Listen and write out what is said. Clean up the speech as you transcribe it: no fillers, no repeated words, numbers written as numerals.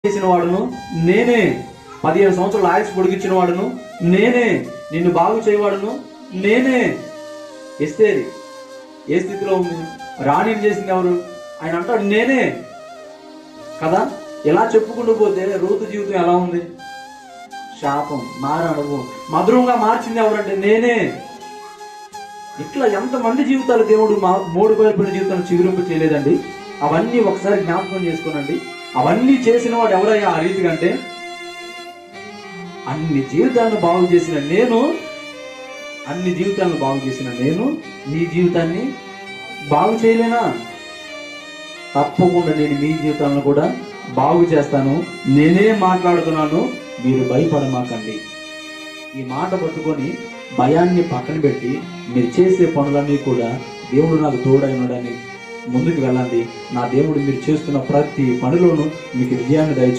చేసిన వాడును నేనే, 17 సంవత్సరాలు ఆయుష్ పొడిగించిన వాడును నేనే, నిన్ను బాగు చేయవాడును నేనే. ఎస్తేరి ఏ స్థితిలో ఉంది? రాణిని చేసింది ఎవరు? ఆయన అంటాడు నేనే కదా. ఎలా చెప్పుకుంటూ పోతే రూతు జీవితం ఎలా ఉంది? శాపం, మారణము, మధురంగా మార్చింది ఎవరంటే నేనే. ఇట్లా ఎంతమంది జీవితాలు దేవుడు మూడు వైపుల జీవితాన్ని చిగురింపు చేయలేదండి. అవన్నీ ఒకసారి జ్ఞాపకం చేసుకోనండి. అవన్నీ చేసిన వాడు ఎవరయ్యా ఆ రీతిగా అంటే, అన్ని జీవితాలను బాగు చేసిన నేను, అన్ని జీవితాలను బాగు చేసిన నేను మీ జీవితాన్ని బాగు చేయలేనా? తప్పకుండా నేను మీ జీవితాలను కూడా బాగు చేస్తాను. నేనే మాట్లాడుతున్నాను, మీరు భయపడమాకండి. ఈ మాట పట్టుకొని భయాన్ని పక్కన పెట్టి మీరు చేసే పనులన్నీ కూడా దేవుడు నాకు తోడై ఉన్నాడని ముందుకు వెళ్ళండి. నా దేవుడు మీరు చేస్తున్న ప్రతి పనిలోనూ మీకు విజయాన్ని దయచేస్తాడు.